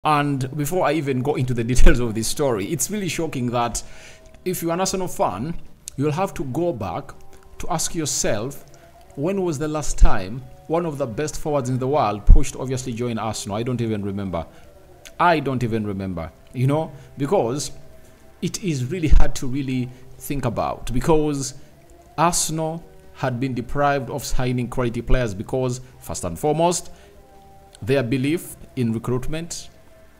And before I even go into the details of this story, it's really shocking that if you're an Arsenal fan, you'll have to go back to ask yourself, when was the last time one of the best forwards in the world pushed obviously join Arsenal? I don't even remember. You know, because it is really hard to really think about, because Arsenal had been deprived of signing quality players because, first and foremost, their belief in recruitment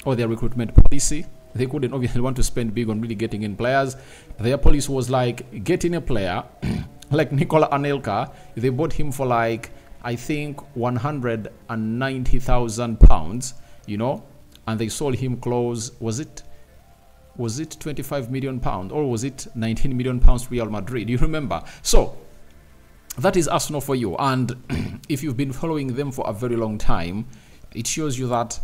or their recruitment policy. They couldn't obviously want to spend big on really getting in players. Their policy was like, getting a player like Nikola Anelka. They bought him for like, I think, £190,000, you know, and they sold him close, was it 25 million pounds, or was it 19 million pounds to Real Madrid? You remember? So that is Arsenal for you. And if you've been following them for a very long time, it shows you that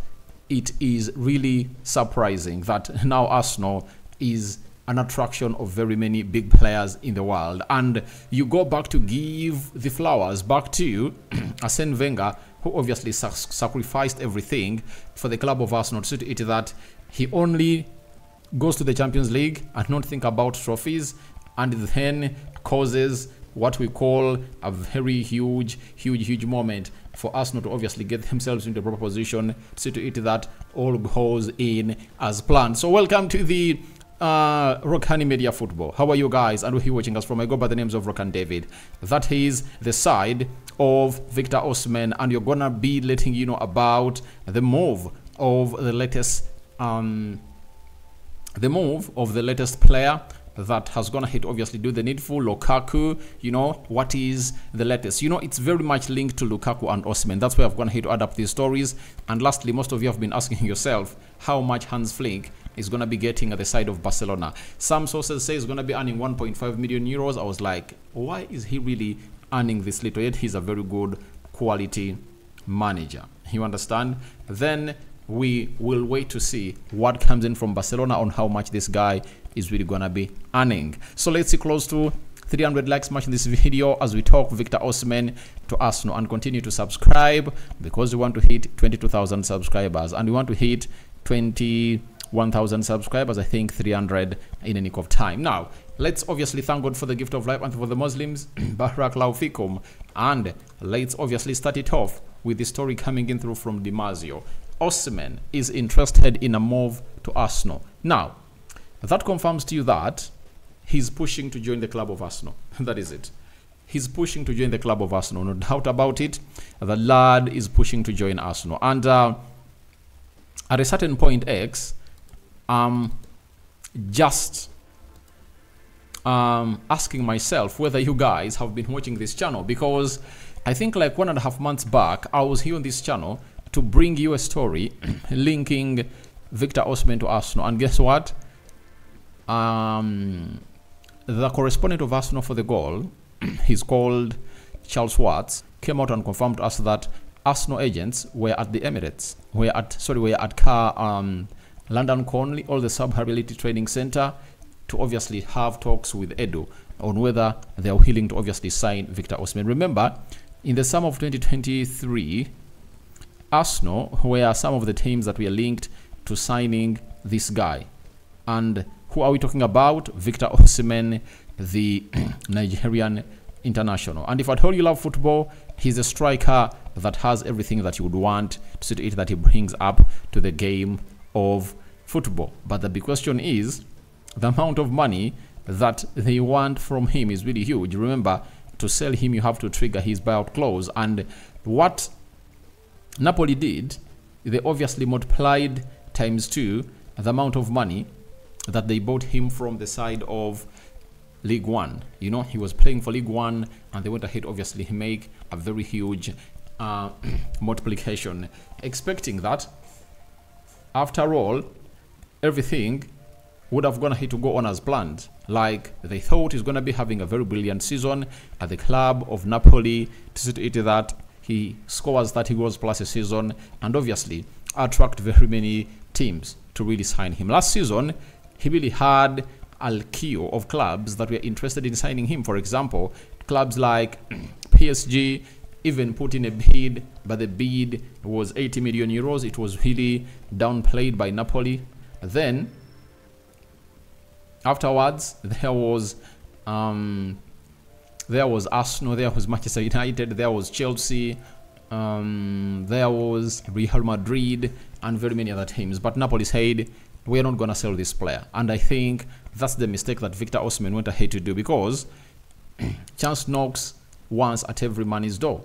it is really surprising that now Arsenal is an attraction of very many big players in the world. And you go back to give the flowers back to Arsene Wenger, who obviously sacrificed everything for the club of Arsenal, to see that he only goes to the Champions League and not think about trophies, and then causes what we call a very huge moment for Arsenal to obviously get themselves into the proper position, to see that all goes in as planned. So welcome to the Rokani Media Football. How are you guys? And who are you watching us from? I go by the names of Rokani David. That is the side of Victor Osimhen, and you're gonna be letting you know about the move of the latest player that has gonna hit, obviously do the needful. Lukaku, you know, what is the latest? You know, it's very much linked to Lukaku and Osimhen. That's why I've gonna hit to add up these stories. And lastly, most of you have been asking yourself how much Hansi Flick is gonna be getting at the side of Barcelona. Some sources say he's gonna be earning 1.5 million euros. I was like, why is he really earning this little? Yet he's a very good quality manager. You understand? Then we will wait to see what comes in from Barcelona on how much this guy is really gonna be earning. So let's see close to 300 likes much in this video as we talk Victor Osimhen to Arsenal, and continue to subscribe because we want to hit 22,000 subscribers and we want to hit 21,000 subscribers, I think 300 in a nick of time. Now let's obviously thank God for the gift of life, and for the Muslims, Barakallahu fikum, and let's obviously start it off with the story coming in through from Dimasio. Osimhen is interested in a move to Arsenal. Now that confirms to you that he's pushing to join the club of Arsenal. That is it. He's pushing to join the club of Arsenal. No doubt about it. The lad is pushing to join Arsenal. And at a certain point X, just asking myself whether you guys have been watching this channel, because I think like 1.5 months back, I was here on this channel to bring you a story linking Victor Osimhen to Arsenal. And guess what? The correspondent of Arsenal for the goal, he's called Charles Watts, came out and confirmed to us that Arsenal agents were at the Emirates, were at London Conley, or the Sub-Ability Training Center, to obviously have talks with Edu on whether they are willing to obviously sign Victor Osimhen. Remember, in the summer of 2023, Arsenal were some of the teams that were linked to signing this guy. And who are we talking about? Victor Osimhen, the Nigerian international. And if at all you love football, he's a striker that has everything that you would want to see it that he brings up to the game of football. But the big question is, the amount of money that they want from him is really huge. Remember, to sell him, you have to trigger his buyout clause. And what Napoli did, they obviously multiplied ×2 the amount of money that they bought him from the side of League One. You know, he was playing for League One, and they went ahead obviously make a very huge multiplication, expecting that after all everything would have gone ahead to go on as planned. Like they thought he's gonna be having a very brilliant season at the club of Napoli, to see it that he scores 30 goals plus a season, and obviously attract very many teams to really sign him. Last season, he really had a queue of clubs that were interested in signing him. For example, clubs like PSG, even put in a bid, but the bid was 80 million euros. It was really downplayed by Napoli. Then afterwards, there was Arsenal, there was Manchester United, there was Chelsea, there was Real Madrid, and very many other teams. But Napoli said, we're not going to sell this player. And I think that's the mistake that Victor Osimhen went ahead to do, because chance knocks once at every man's door.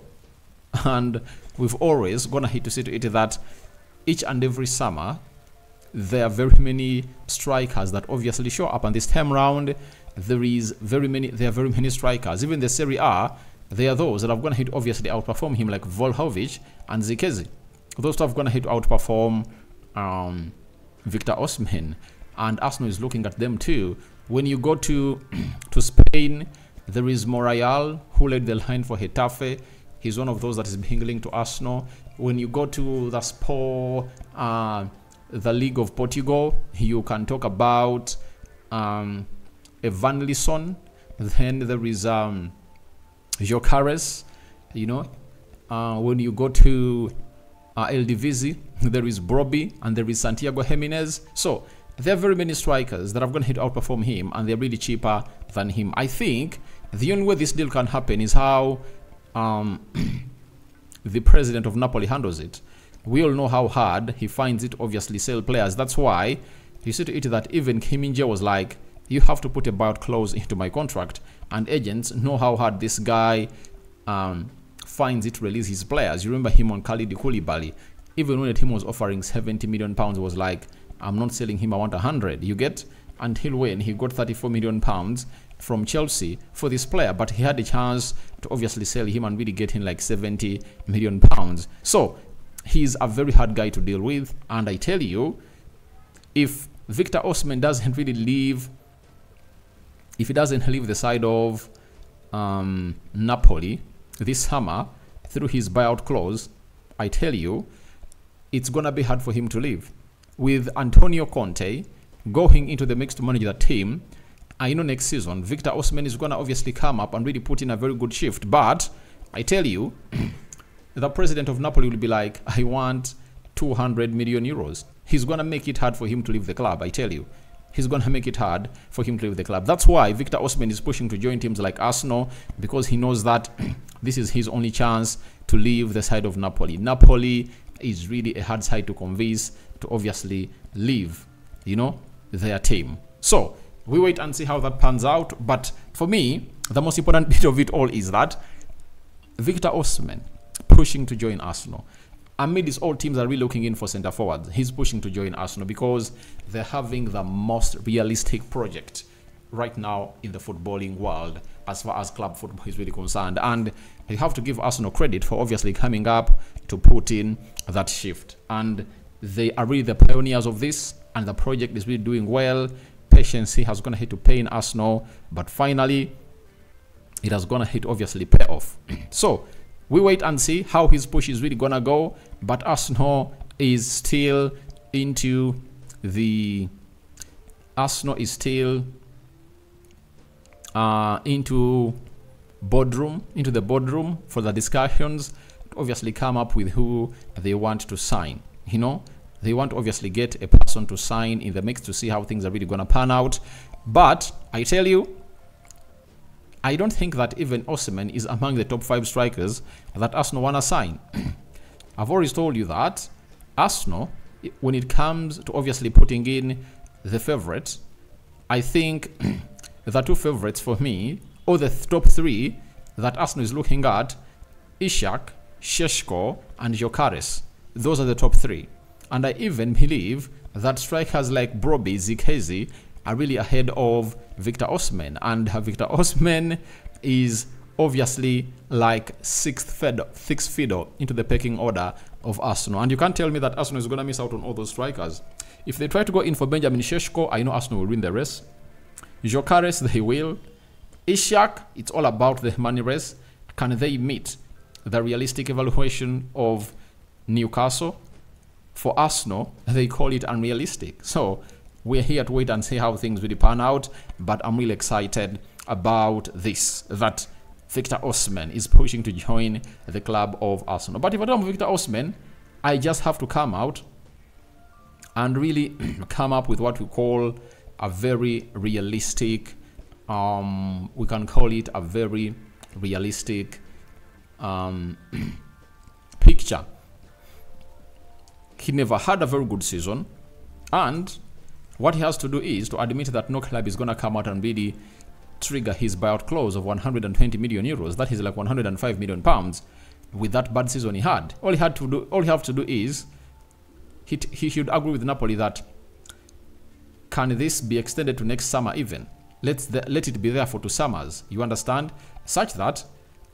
And we've always gone ahead to see to it that each and every summer, there are very many strikers that obviously show up. And this time round, there are very many strikers. Even the Serie A, there are those that have gone ahead to obviously outperform him, like Vlahovic and Zirkzee. Those two have gone ahead to outperform Victor Osimhen, and Arsenal is looking at them too. When you go to Spain, there is Morayal, who led the line for Getafe. He's one of those that is being linked to Arsenal. When you go to the Sport, the League of Portugal, you can talk about Evanilson. Then there is Jokares. You know, when you go to Eredivisie, there is Brobbey and there is Santiago Jimenez. So there are very many strikers that have gone ahead to outperform him, and they're really cheaper than him. I think the only way this deal can happen is how the president of Napoli handles it. We all know how hard he finds it, obviously, sell players. That's why you see to it that even Kim Min-jae was like, you have to put a buyout clause into my contract. And agents know how hard this guy finds it to release his players. You remember him on Khalid Koulibaly. Even when the team was offering 70 million pounds, was like, I'm not selling him, I want 100. You get? Until when he got 34 million pounds from Chelsea for this player, but he had a chance to obviously sell him and really get in like 70 million pounds. So he's a very hard guy to deal with. And I tell you, if Victor Osimhen doesn't really leave, if he doesn't leave the side of Napoli this summer through his buyout clause, I tell you, it's going to be hard for him to leave. With Antonio Conte going into the mix to manage that team, I know next season Victor Osimhen is going to obviously come up and really put in a very good shift. But I tell you, the president of Napoli will be like, I want 200 million euros. He's going to make it hard for him to leave the club, I tell you. He's going to make it hard for him to leave the club. That's why Victor Osimhen is pushing to join teams like Arsenal, because he knows that this is his only chance to leave the side of Napoli. Napoli is really a hard side to convince to obviously leave, you know, their team. So we wait and see how that pans out. But for me, the most important bit of it all is that Victor Osimhen pushing to join Arsenal. Amid this, all teams are really looking in for centre forwards. He's pushing to join Arsenal because they're having the most realistic project right now in the footballing world as far as club football is really concerned. And you have to give Arsenal credit for obviously coming up to put in that shift. And they are really the pioneers of this, and the project is really doing well. Patience has gone ahead to pay in Arsenal, but finally it has gone ahead to obviously pay off. So we wait and see how his push is really gonna go. But Arsenal is still into the into the boardroom for the discussions to obviously come up with who they want to sign. You know, they want to obviously get a person to sign in the mix to see how things are really gonna pan out. But I tell you, I don't think that even Osimhen is among the top 5 strikers that Arsenal want to sign. I've always told you that Arsenal, when it comes to obviously putting in the favorites, I think the 2 favorites for me, or the top 3 that Arsenal is looking at, Ishak, Šeško, and Jokares. Those are the top 3. And I even believe that strikers like Brobbey, Zirkzee are really ahead of Victor Osimhen. And Victor Osimhen is obviously like sixth fiddle into the pecking order of Arsenal. And you can't tell me that Arsenal is going to miss out on all those strikers. If they try to go in for Benjamin Šeško, I know Arsenal will win the race. Jokares, they will. Ishak, it's all about the money race. Can they meet the realistic evaluation of Newcastle? For Arsenal, they call it unrealistic. So we're here to wait and see how things really pan out. But I'm really excited about this. That Victor Osimhen is pushing to join the club of Arsenal. But if I don't Victor Osimhen, I just have to come out and really come up with what we call a very realistic, we can call it a very realistic picture. He never had a very good season, and what he has to do is to admit that no club is going to come out and really trigger his buyout clause of 120 million euros. That is like 105 million pounds. With that bad season he had, all he have to do is he should agree with Napoli that can this be extended to next summer even. Let it be there for 2 summers. You understand? Such that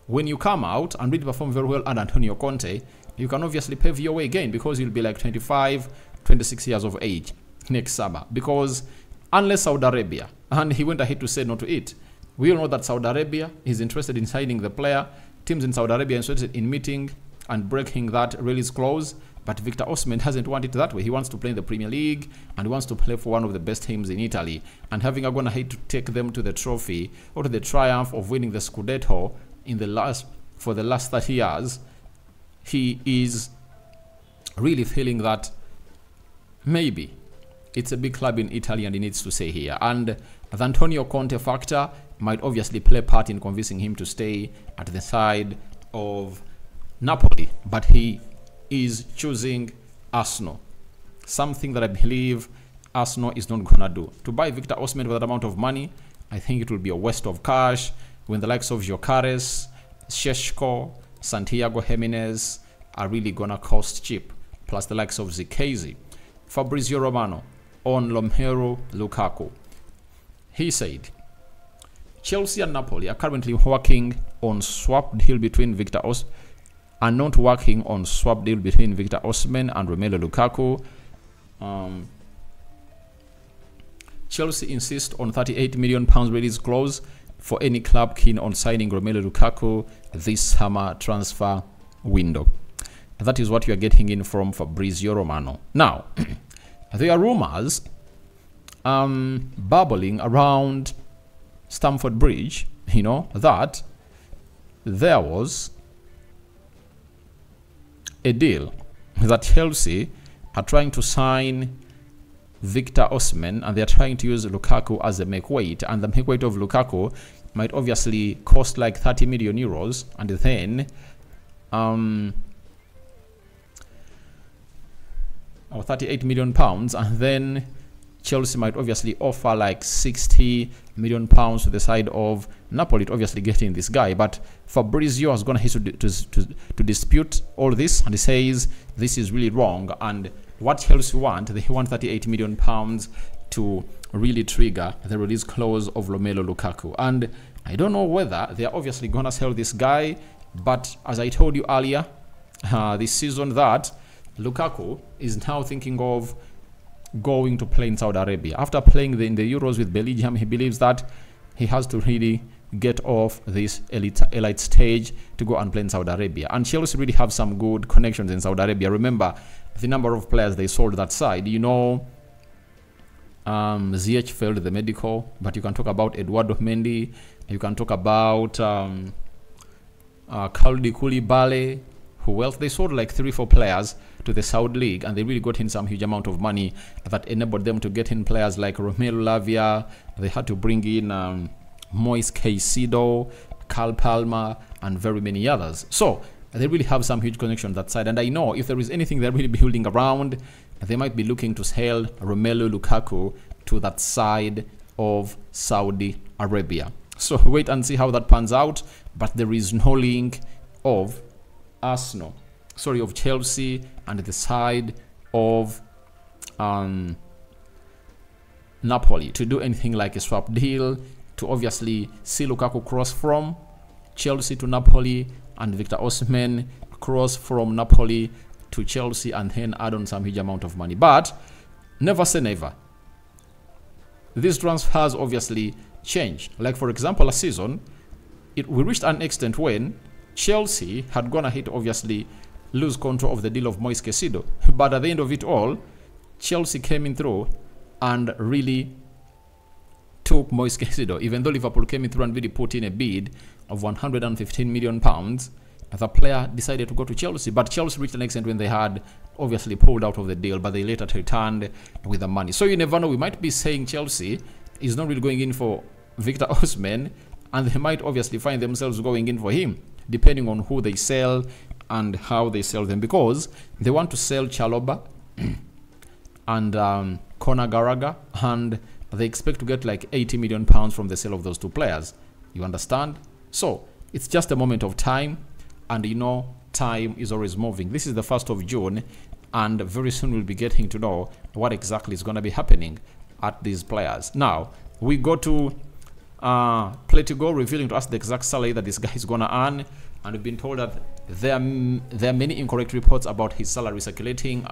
when you come out and really perform very well under Antonio Conte, you can obviously pave your way again, because you'll be like 25, 26 years of age next summer. Because unless Saudi Arabia, and he went ahead to say no to it, we all know that Saudi Arabia is interested in signing the player. Teams in Saudi Arabia are interested in meeting and breaking that release clause. But Victor Osimhen hasn't wanted it that way. He wants to play in the Premier League and he wants to play for one of the best teams in Italy. And having gone ahead to take them to the trophy or to the triumph of winning the Scudetto for the last 30 years, he is really feeling that maybe it's a big club in Italy and he needs to stay here. And the Antonio Conte factor might obviously play a part in convincing him to stay at the side of Napoli. But he is choosing Arsenal. Something that I believe Arsenal is not going to do. To buy Victor Osimhen with that amount of money, I think it will be a waste of cash when the likes of Gyökeres, Šeško, Santiago Jimenez are really going to cost cheap. Plus the likes of Zirkzee. Fabrizio Romano on Romelu Lukaku. He said, Chelsea and Napoli are currently working on swap deal between Victor Osimhen and not working on swap deal between Victor Osimhen and Romelu Lukaku. Chelsea insist on £38 million release clause for any club keen on signing Romelu Lukaku this summer transfer window. That is what you are getting in from Fabrizio Romano. Now, there are rumors bubbling around Stamford Bridge, that there was a deal that Chelsea are trying to sign Victor Osimhen, and they're trying to use Lukaku as a make weight, and the make weight of Lukaku might obviously cost like 30 million euros, and then or 38 million pounds, and then Chelsea might obviously offer like 60 million pounds to the side of Napoli to obviously getting this guy. But Fabrizio has gone ahead to dispute all this, and he says this is really wrong, and what Chelsea want, they want 38 million pounds to really trigger the release clause of Romelu Lukaku. And I don't know whether they're obviously gonna sell this guy, but as I told you earlier this season, that Lukaku is now thinking of going to play in Saudi Arabia. After playing in the Euros with Belgium, he believes that he has to really get off this elite stage to go and play in Saudi Arabia. And Chelsea really have some good connections in Saudi Arabia. Remember the number of players they sold that side. Ziyech failed the medical, but you can talk about Eduardo Mendy, you can talk about Kalidou Koulibaly. Who else? They sold like 3-4 players to the Saudi League, and they really got in some huge amount of money that enabled them to get in players like Romelu Lavia. They had to bring in Moise Caicedo, Carl Palmer, and very many others. So they really have some huge connection that side, and I know if there is anything they're really building around, they might be looking to sell Romelu Lukaku to that side of Saudi Arabia. So wait and see how that pans out, but there is no link of of Chelsea and the side of Napoli to do anything like a swap deal to obviously see Lukaku cross from Chelsea to Napoli and Victor Osimhen cross from Napoli to Chelsea and then add on some huge amount of money. But never say never. These transfers obviously change. Like for example, last season, we reached an extent when Chelsea had gone ahead to obviously lose control of the deal of Moise Caicedo. But at the end of it all, Chelsea came in through and really took took Moise Caicedo, even though Liverpool came in through and really put in a bid of £115 million. The player decided to go to Chelsea, but Chelsea reached an extent when they had obviously pulled out of the deal, but they later returned with the money. So you never know, we might be saying Chelsea is not really going in for Victor Osimhen, and they might obviously find themselves going in for him, depending on who they sell and how they sell them, because they want to sell Chalobah and Conor Gallagher, and they expect to get like £80 million from the sale of those two players. You understand? So it's just a moment of time, and you know, time is always moving. This is the 1st of June, and very soon we'll be getting to know what exactly is going to be happening at these players. Now we go to Play to Go, revealing to us the exact salary that this guy is going to earn, and we've been told that there are many incorrect reports about his salary circulating.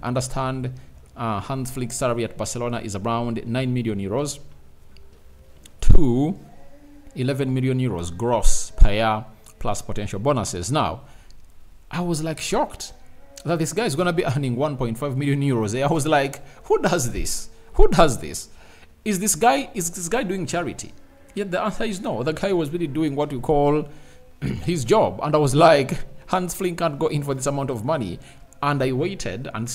Understand Hans Flick's salary at Barcelona is around 9 million euros to 11 million euros gross per year, plus potential bonuses. Now I was like shocked that this guy is going to be earning 1.5 million euros. I was like, who does this? Who does this? Is this guy doing charity? Yet the answer is no. The guy was really doing what you call his job. And I was like, Hans Flick can't go in for this amount of money. And I waited and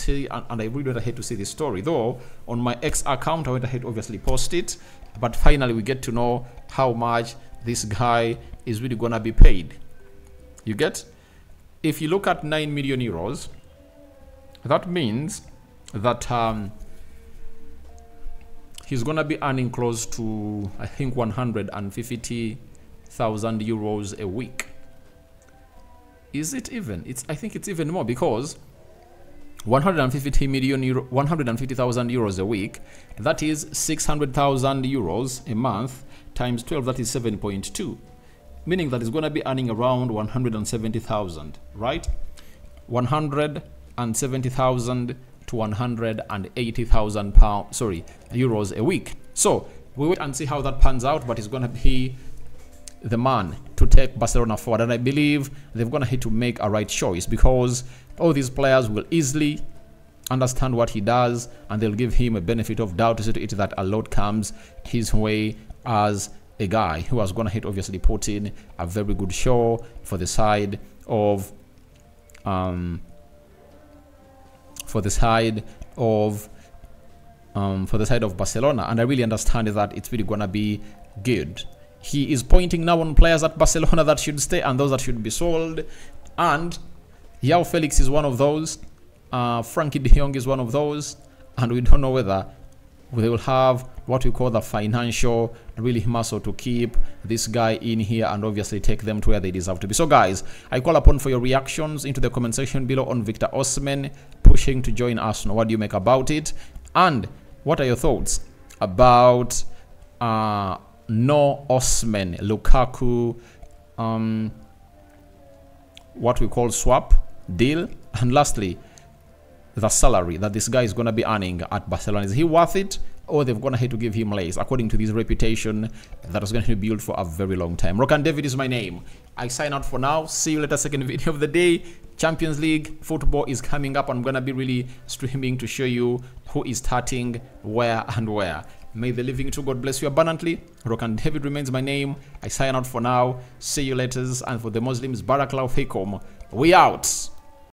I really went ahead to see this story. Though on my X account, I went ahead to obviously post it. But finally we get to know how much this guy is really gonna be paid. You get? If you look at 9 million euros, that means that he's gonna be earning close to, I think, 150,000 euros a week. Is it even? I think it's even more, because 150,000 euros a week, that is 600,000 euros a month times 12, that is 7.2, meaning that he's going to be earning around 170,000, right? 170,000 to 180,000 euros a week. So we wait and see how that pans out, but he's going to be the man to take Barcelona forward, and I believe they're going to have to make a right choice, because all these players will easily understand what he does, and they'll give him a benefit of doubt to see to it that a lot comes his way as a guy who has gone ahead obviously put in a very good show for the side of Barcelona, and I really understand that it's really gonna be good. He is pointing now on players at Barcelona that should stay and those that should be sold, and João Felix is one of those, Frankie de Jong is one of those, and we don't know whether they will have what we call the financial really muscle to keep this guy in here and obviously take them to where they deserve to be. So guys, I call upon for your reactions into the comment section below on Victor Osimhen pushing to join Arsenal. What do you make about it? And what are your thoughts about no Osimhen Lukaku what we call swap deal? And lastly, the salary that this guy is going to be earning at Barcelona, is he worth it, or they've gone ahead to give him less according to this reputation that is going to be built for a very long time? Rokani David is my name. I sign out for now. See you later. Second video of the day. Champions League football is coming up. I'm going to be really streaming to show you who is starting where and where. May the living true God bless you abundantly. Rokani David remains my name. I sign out for now. See you later. And for the Muslims, Barakallahu Fikum. We out.